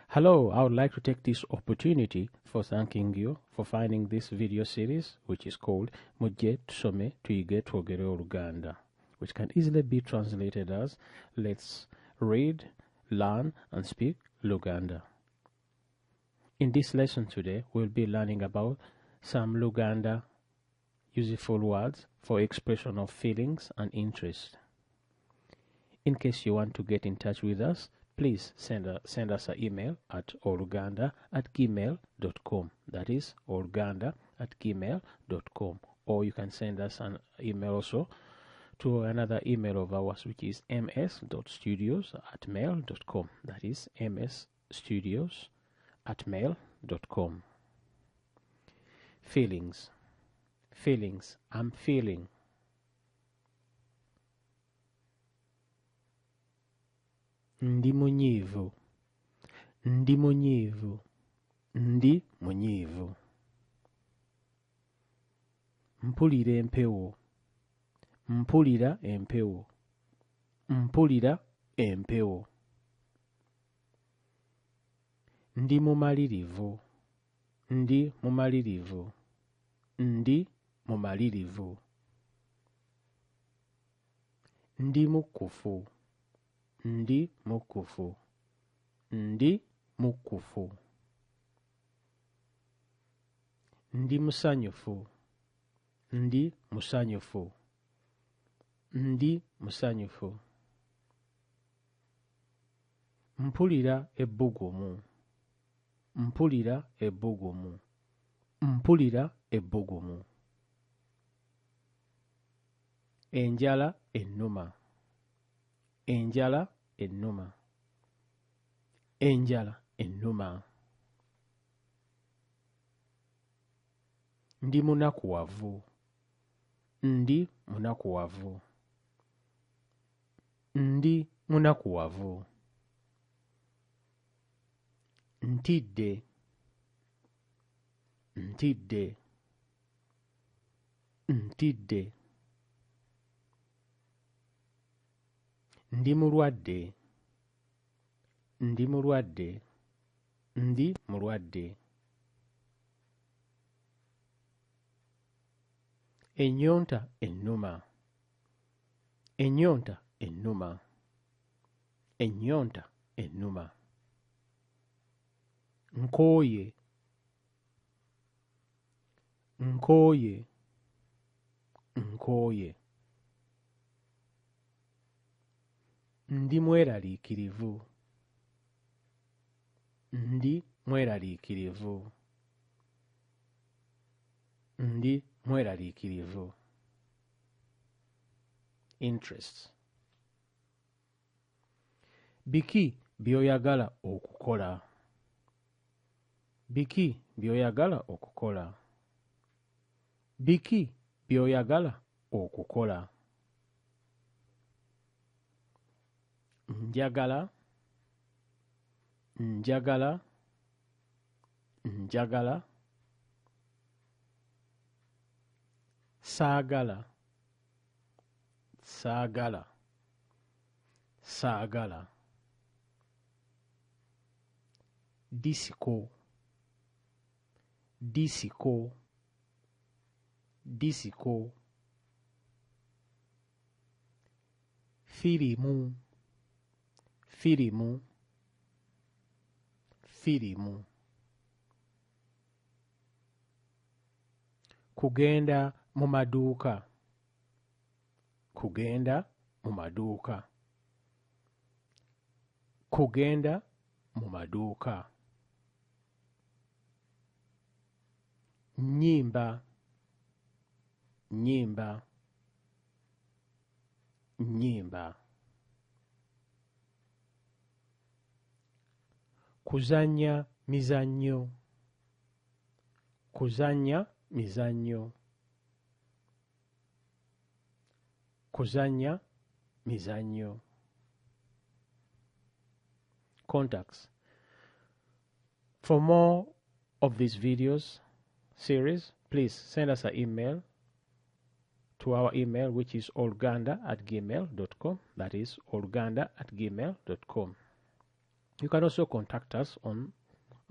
Hello, I would like to take this opportunity for thanking you for finding this video series, which is called Mujje Tusome Tuyige Twogere Oluganda, which can easily be translated as Let's Read, Learn and Speak Luganda. In this lesson today, we'll be learning about some Luganda useful words for expression of feelings and interest. In case you want to get in touch with us, please send us an email at oluganda@gmail.com. That is oluganda@gmail.com. Or you can send us an email also to another email of ours, which is ms.studios@mail.com. That is msstudios@mail.com. Feelings. Feelings. I'm feeling. Ndi munyivu. Ndi munyivu. Ndi munyivu. Mpulira empewo. Mpulira empewo. Mpulira empewo. Ndi mumalirivu. Ndi mumalirivu. Ndi mumalirivu. Ndi mukufu. Ndi mukufu. Ndi mukufu. Ndi musanyufu. Ndi musanyufu. Ndi musanyufu. Mpulira ebbugumu. Mpulira ebbugumu. Mpulira ebbugumu. Enjala ennuma. Enjala ennuma. Enjala ennuma. Ndi munakuwavu. Ndi munakuwavu. Ndi munakuwavu. Ntidde. Ntidde. Ntidde. Ndi mulwadde. Ndi mulwadde. Ndi mulwadde. Ennyonta ennuma. Ennyonta ennuma. Ennyonta ennuma. Nkooye. Nkooye. Nkooye. Ndi mweraliikirivu. Ndi mweraliikirivu. Ndi mweraliikirivu. Interests. Biki by'oyagala okukola? Biki by'oyagala okukola? Biki by'oyagala okukola? Njagala. Njagala. Njagala. Saagala. Saagala. Saagala. Disiko. Disiko. Disiko. Firimu. Firimu. Firimu. Kugenda mu maduuka. Kugenda mu maduuka. Kugenda mu maduuka. Nnyimba. Nnyimba. Nnyimba. Kuzannya mizannyo. Kuzannya mizannyo. Kuzannya mizannyo. Contacts. For more of these videos series, please send us an email to our email, which is oluganda@gmail.com. That is oluganda@gmail.com. You can also contact us on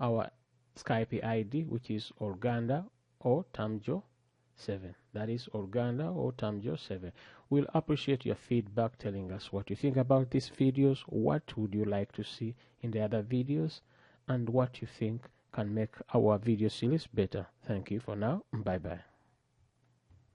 our Skype ID, which is Organda or Tamjo7. That is Organda or Tamjo7. We'll appreciate your feedback, telling us what you think about these videos, what would you like to see in the other videos, and what you think can make our video series better. Thank you for now. Bye bye.